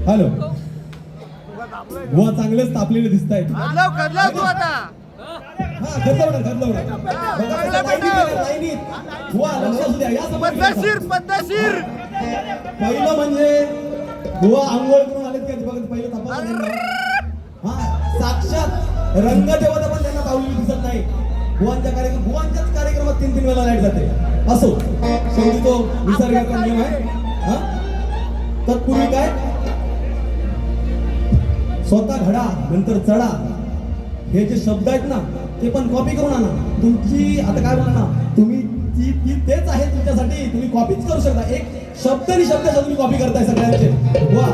Hello बुवा चांगलेच तापलेले दिसत आहेत. तू आता हा घडलं बुवा लक्षात द्या. या पद्धतशीर पद्धतशीर पहिलं म्हणजे बुवा आंघोळ करून आलेत का ते बघत पहिलं तपास. हा साक्षात रंगदेवता पण त्यांना पावलेली दिसत नाही. बुवांच्याच कार्यक्रमात 3-3 वेळा लाईट जाते. असो शेवटी तो निसर्गाचा नियम आहे. हा तत्पूर्वी काय स्वतः घडा नंतर चढा हे जे शब्द आहेत ना ते पण कॉपी करून आणा. तुमची आता काय बोला ना तुम्ही ती तेच आहे तुमच्यासाठी. तुम्ही कॉपीच करू शकता. एक शब्द आणि शब्द तुम्ही कॉपी करताय सगळ्यांचे. वा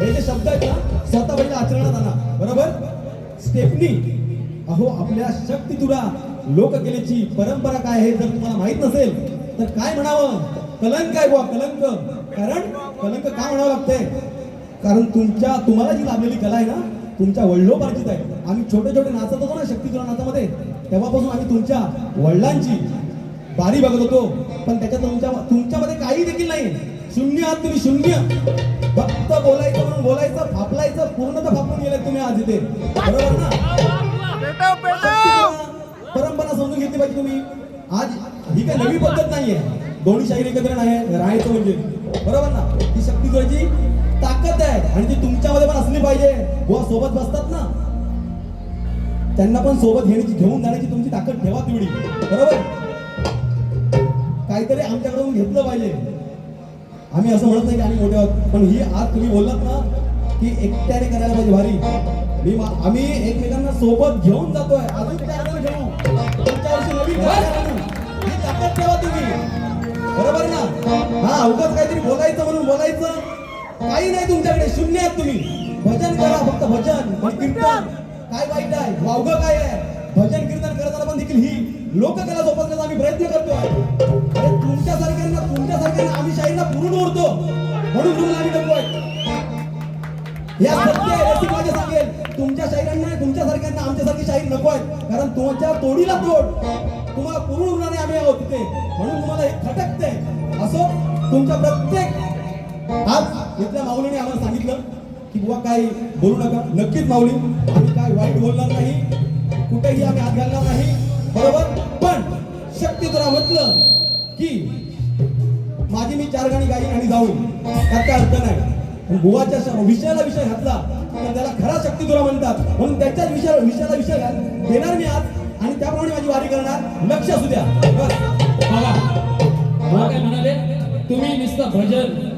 हे जे शब्द आहेत ना स्वतः पहिल्या आचरणात आणा. बरोबर स्टेपनी अहो आपल्या शक्ती तुरा लोककलेची परंपरा काय आहे जर तुम्हाला माहित नसेल तर काय म्हणावं. कलंक आहे बुवा कलंक. कारण कलंक का म्हणावं लागतंय कारण तुम्हाला जी लाभलेली कला आहे ना तुमच्या वडिलोपार्जित आहे. आम्ही छोटे छोटे नाचत होतो ना शक्ती तुरा नाचामध्ये तेव्हापासून आम्ही तुमच्या वडिलांची बारी बघत होतो. पण त्याच्यात तुमच्यामध्ये काही देखील नाही. शून्य आहात तुम्ही. शून्य फक्त बोलायचं म्हणून बोलायचं फापलायचं पूर्णतः फापून गेलाय तुम्ही आज इथे. बरोबर ना. परंपरा समजून घेतली पाहिजे तुम्ही. आज ही काय नवी पद्धत नाहीये. दोन्ही शाहीर एकत्र नाही राहायचं म्हणजे बरोबर ना. ही शक्ती तुझी ताकद आहे आणि ती तुमच्यामध्ये पण असली पाहिजे. बुवा सोबत बसतात ना त्यांना पण सोबत घेऊन जाण्याची तुमची ताकद ठेवा तेवढी. बरोबर काहीतरी आमच्याकडून घेतलं पाहिजे. आम्ही असं म्हणत नाही की आम्ही मोठे आहोत पण ही आज तुम्ही बोललात ना की एकट्याने करायला पाहिजे भारी. आम्ही एकमेकांना सोबत घेऊन जातोय. अजून 4 जण घेऊ पुढच्या वर्षी नवीन ही ताकद ठेवा तुम्ही. बरोबर ना. हा उगाच काहीतरी बोलायचं म्हणून बोलायचं काही नाही तुमच्याकडे. शून्य आहात तुम्ही. भजन करा फक्त भजन कीर्तन. काय वाईट आहे वावगं काय आहे. भजन कीर्तन करताना पण देखील ही लोककला जोपासण्याचा आम्ही प्रयत्न करतोय. अरे तुमच्यासारख्यांना आम्ही शाहीरना पुरून ओढतो म्हणून तुम्हाला आम्ही नको या सत्य आहे. माझे सांगेल तुमच्या शाहीरांना तुमच्यासारख्यांना आमच्यासारखी शाहीर नको आहेत. कारण तुमच्या तोडीला तोड तुम्हाला पुरून उरणारे आम्ही आहोत तिथे म्हणून तुम्हाला हे खटकते. असो तुमच्या प्रत्येक आज इथल्या माऊलीने आम्हाला सांगितलं की बुवा काय बोलू नका. नक्कीच माऊली आम्ही काय वाईट बोलणार नाही. कुठेही आम्ही हात घालणार नाही. बरोबर पण शक्ती तुला म्हटलं की माझी मी 4 गाणी गाईन आणि जाऊन त्यात काय अर्थ नाही. बुवाच्या विषयाला विषय घातला तर त्याला खरा शक्ती तुला म्हणतात. म्हणून त्याच्याच विषयाला विषय देणार मी आज आणि त्याप्रमाणे माझी वारी करणार. लक्ष असू द्या. बुवा काय म्हणाले तुम्ही नुसतं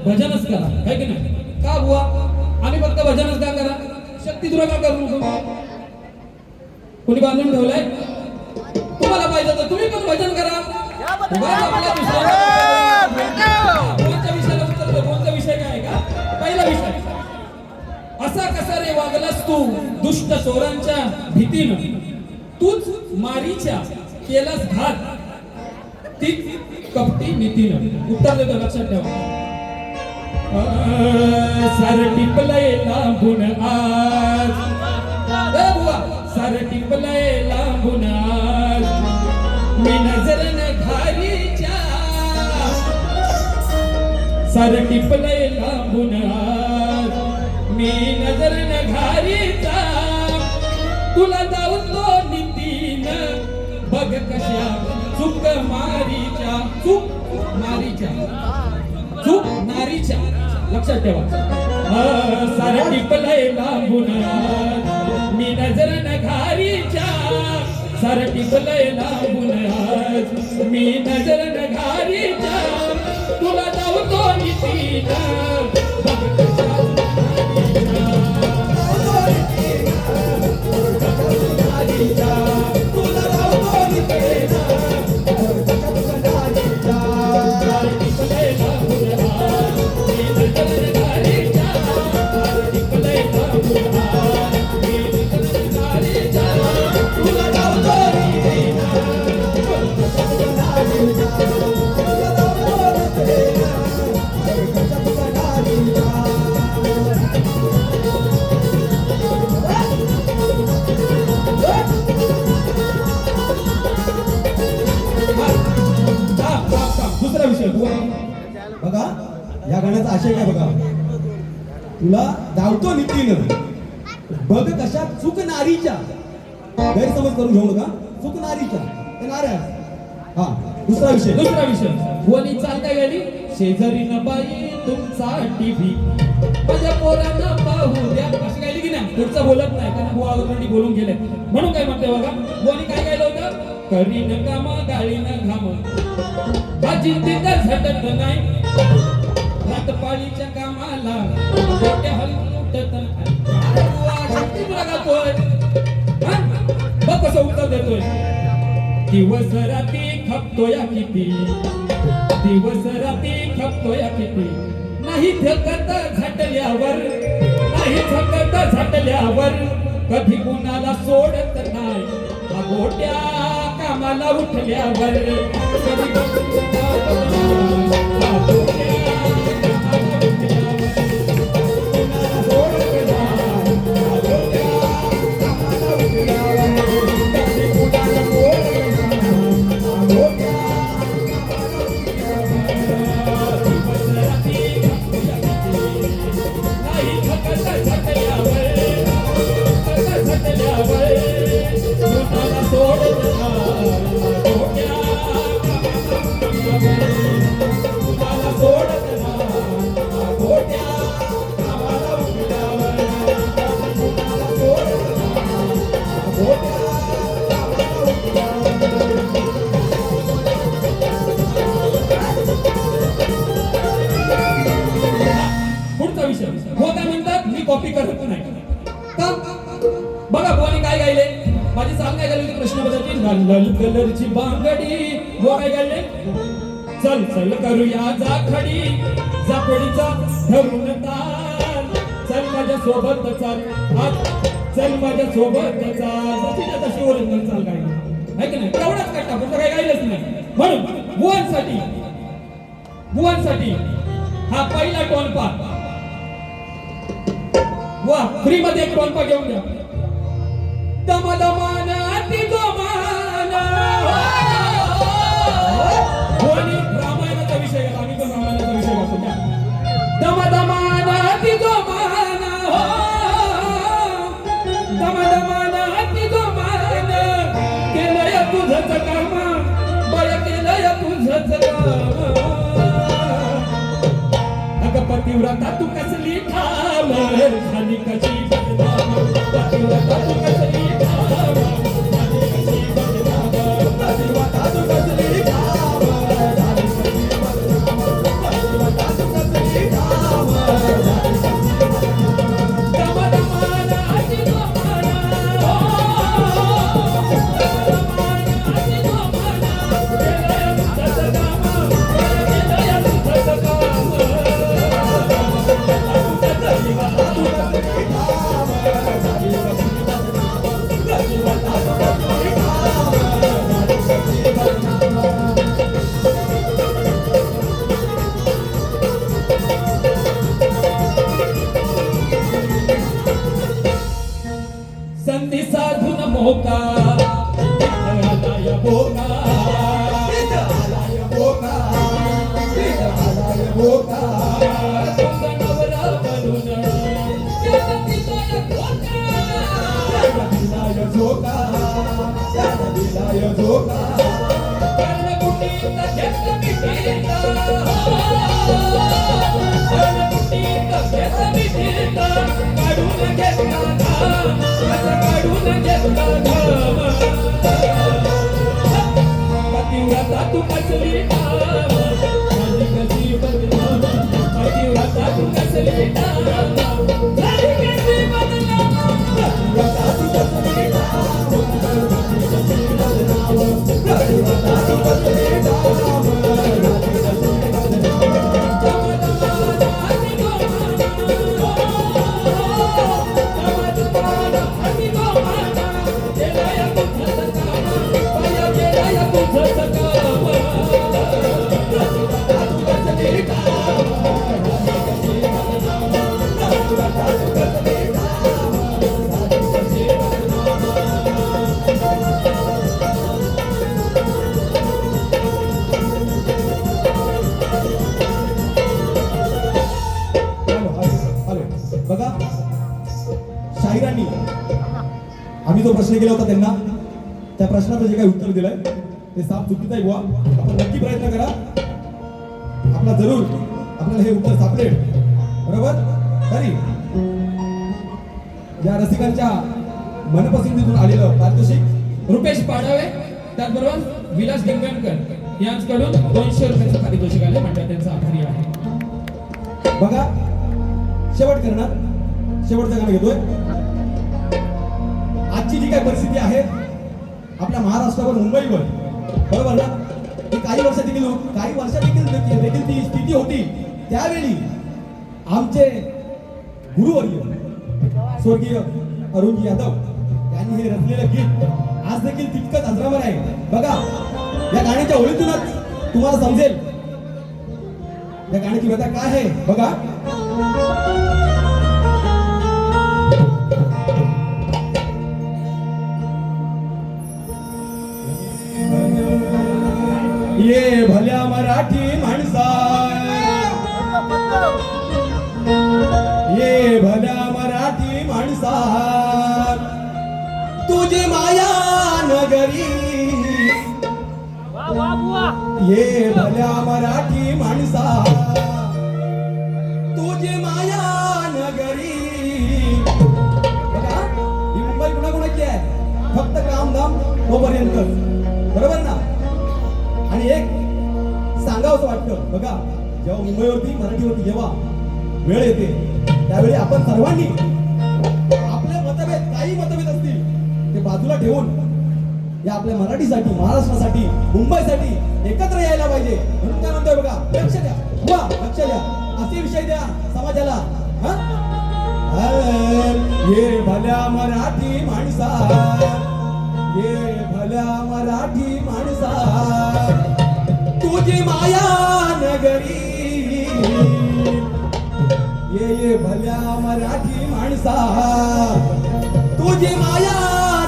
भजनच करा काय की नाही. का बुवा आम्ही फक्त भजनच का करा शक्ती तुला का करू नको. कोणी बांधून ठेवलंय. तुम्हाला पाहिजे तर तुम्ही पण भजन करा. कोणता विषय काय का. पहिला विषय असा कसा रे वागलास तू दुष्ट चोरांच्या भीतीनं. तूच मारीच्या केलास घात तीच कपटी नीतीनं. उत्तर देतो लक्षात ठेवा. सर टिपलय लांबून आज बुवा सर टिपलय लांबून आज मी नजरन घारीच्या. सर टिपलय लांबून आज मी नजरन घारीचा. तुला जाऊतो नीतीन बघ कशा चूक मारीच्या. चूक नारीच्या. लक्षात ठेवा. सर टिपलय लांबून मी नजरन घारीच्या. सर टिपलय लांबून मी नजरन घारीच्या. तुला जाऊतो नीतीन बघ कशा तुला तुला धावतो नितीन बघ कशा चूक नारीच्या गैरसमज करून घेऊ नका चूक नारीच्या त्या नाऱ्या हा दुसरा विषय बोली चालता गेली शेजारी न बाई तुमचा टीव्ही माझ्या पोरांना पाहू द्या अशी गायली की नाही पुढचं बोलत नाही कारण बुवा ऑलरेडी बोलून गेले म्हणून काय म्हणते बघा बोली काय गायलं होतं करी न कामा गाळी न घाम भाजी तिथं झटत नाही रातपाळीच्या कामाला डोक्या हलवून उठत नाही अरे बुवा शक्ती तुला गातोय बघ कसं उत्तर देतोय दिवस राती खपतोय किती दिवस राती खपतोय किती नाही थकत झटल्यावर नाही थकत झटल्यावर कधी कुणाला सोडत नाही अगोट्या कामाला उठल्यावर कधी कुणाला अगोट्या कामाला उठल्यावर कुणाला सोडत नाही अगोट्या कामाला उठल्यावर कधी कुणाला सोडत नाही अगोट्या पुढचा विषय काय म्हणतात मी कॉपी करत नाही का बघा बोली काय गायले माझी चाल काय गायली प्रश्न बदलची लाल कलरची बांगडी वो काय गायले चल चल करूया जाखडी जाखडीचा धरून ताल चल माझ्या सोबत चाल आज चल माझ्या सोबत चाल जशी तशी ओरंगण चाल गायली आहे की नाही तेवढाच कट्टा पुढचं काय गायलंच नाही म्हणून बुवांसाठी हा पहिला टोनपा वा फ्री मध्ये एक टोनपा घेऊन घ्या दमदमाना तिगोमाना आणि रामायणाचा विषय घ्या आम्ही पण रामायणाचा विषय घेतो घ्या दमदमाना तिगोमाना दमदमाना तिगोमाना केलंय तुझंच काम बळ केलंय तुझंच काम पतिव्रता तू कसली ठाम खाली कशी बदनाम पतिव्रता तू कसली ठाम खाली कशी बदनाम पतिव्रता तू कसली ठाम खाली कशी बदनाम पतिव्रता तू कसली ठाम खाली कशी बदनाम दमदमाना तिगोमाना दमदमाना तिगोमाना केलंय तुझंच काम केलंय तुझंच काम संधी साधून मोका आलाय बोका आलाय बोका आलाय बोका तुझा नवरा बनून दिलाय झोका दिलाय झोका कर्णकुटीत घेतलं मिठीत कर्णकुटीत घेतलं मिठीत काढून घेतला घाम असं काढून घेतला घाम पतिव्रता तू कसली ठाम माझी कशी बदनाम पतिव्रता तू कसली ठाम माझी कशी बदनाम पतिव्रता तू कसली ठाम माझी कशी बदनाम पतिव्रता तू कसली ठाम बघा शाहिरांनी आम्ही जो प्रश्न केला होता त्यांना त्या प्रश्नाचं जे काही उत्तर दिलंय ते साफ चुकीचं आहे बुवा. आपण नक्की प्रयत्न करा, आपला जरूर आपल्याला हे उत्तर सापडेल. बरोबर. तरी या रसिकांच्या मनपसंतीतून आलेलं पारितोषिक रुपेश पाडावे त्याचबरोबर विलास डिंगणकर यांच्याकडून 200 रुपयाचं पारितोषिक आले म्हणतात त्यांचा आभारी आहे. बघा शेवट करणार, शेवटचं गाणं घेतोय. आजची जी काही परिस्थिती आहे आपल्या महाराष्ट्रावर, मुंबईवर, बरोबर ना, ही काही वर्षात देखील ती स्थिती होती. त्यावेळी आमचे गुरुवर्य स्वर्गीय अरुणजी यादव यांनी हे रचलेलं गीत आज देखील तितकंच अजरामर आहे. बघा या गाण्याच्या ओळीतूनच तुम्हाला समजेल या गाण्याची व्यथा काय आहे. बघा ये भल्या मराठी माणसा, ये भल्या मराठी माणसा, तुझी माया नगरी, ये भल्या मराठी माणसा, तुझी माया नगरी. बघा ही मुंबई कुणाकुणाची आहे, फक्त कामधाम तोपर्यंत, बरोबर ना. आणि एक सांगावंसं वाटतं, बघा जेव्हा मुंबईवरती मराठीवरती जेव्हा वेळ येते त्यावेळी आपण सर्वांनी आपले मतभेद, काही मतभेद असतील ते बाजूला ठेवून या आपल्या मराठीसाठी, महाराष्ट्रासाठी, मुंबईसाठी एकत्र यायला पाहिजे. म्हणून काय म्हणतोय बघा, लक्ष द्या वा, लक्ष द्या, असे विषय द्या समाजाला. ये भल्या मराठी माणसा, ये भल्या मराठी माणसा, तुझी माया नगरी, ये भल्या मराठी माणसा, तुझी माया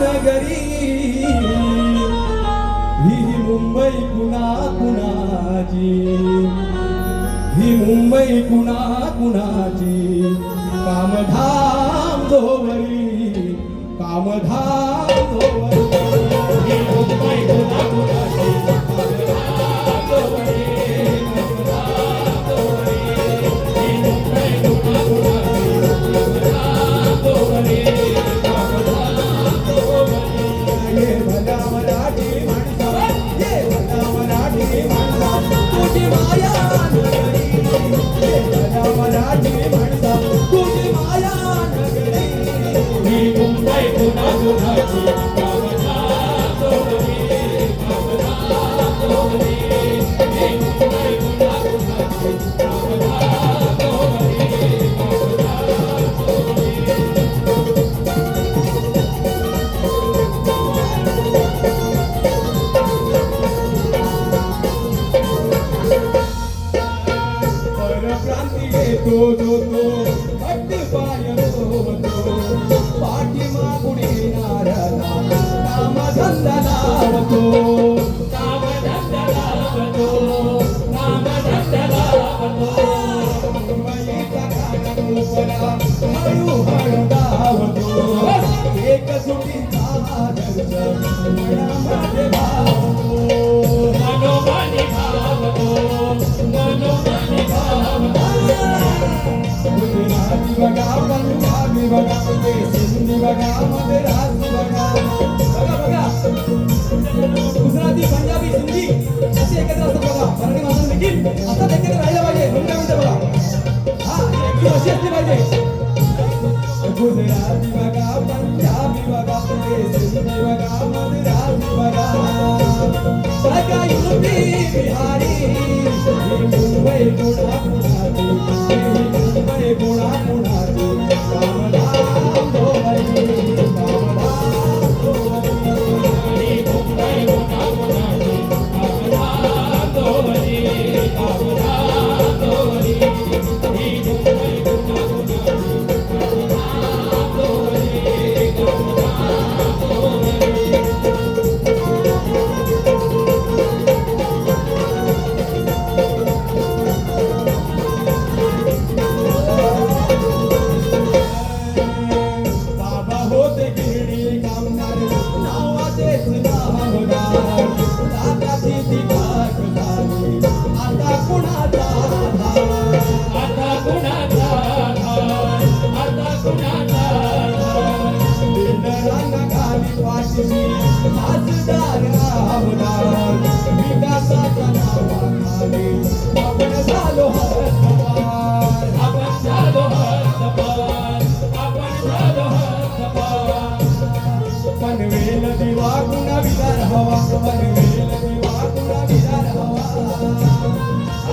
नगरी. ही मुंबई कुणा कुणाची, ही मुंबई कुणा कुणाची, कामधाम जोवरी, कामधाम जोवरी. ही मुंबई कुणा कुणाची, कामधाम जोवरी, कामधाम जोवरी. ही मुंबई कुणा कुणाची, कामधाम जोवरी, कामधाम जोवरी. ये भल्या मराठी माणसा, ये भल्या मराठी माणसा, तुझी माया नगरी, ये भल्या मराठी माणसा, तुझी माया नगरी. ही मुंबई कुणा कुणाची, कामधाम जोवरी, कामधाम जोवरी. ही मुंबई कुणा कुणाची, कामधाम जोवरी, कामधाम जोवरी. परप्रांती येतो जो तो अट्ट पाय रोवतो, पाठीमागुडी नाराला कामधंदा लावतो, कामधंदा लावतो, कामधंदा लावतो. मुंबईचा कानकोपरा हळूहळू धावतो, एक सुटीचा आदर्श मनामध्ये भावतो, मनोमनी भावतो, मनोमनी भावतो. गुजराती बघा, पंजाबी बघा, सिंधी बघा, मद्रासी बघा, बघा बघा गुजराती, पंजाबी, सिंधी असे एकत्र असतात बघा. मराठी माणसाला देखील असंच एकत्र राहिलं पाहिजे. म्हणून काय म्हणते बघा, हा एकत्र अशी असली पाहिजे. गुजराती बघा, पंजाबी बघा, सिंधी बघा, मद्रासी बघा, बघा युपी बिहारी. मुंबई कुणा कुणाची, मुंबई कुणा कुणाची, कामधाम जोवरी, कामधाम जोवरी. मुंबई कुणा कुणाची, कामधाम जोवरी, कामधाम जोवरी. मुंबई कुणा कुणाची, कामधाम जोवरी, कामधाम जोवरी. गुणावी आपण झालो हद्दपार आपण झालो हद्दपार आपण झालो हद्दपार पनवेल दिवा गुणाविदार हवा पनवेल दिवा गुणाविदार हवा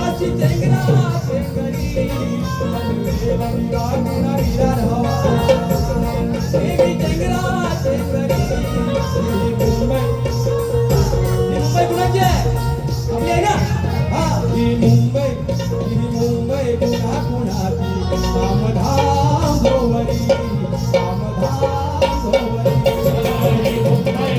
अशी चेंगरा चेंगरी पनवेल दिवा गुणाविदार हवा देवी चेंगरा चेंगरी ही मुंबई कुणाची आहे आपली आहे ना हा ही मुंबई पुन्हा कुणाची कामधाम भोवरी कामधाम भोवरी मुंबई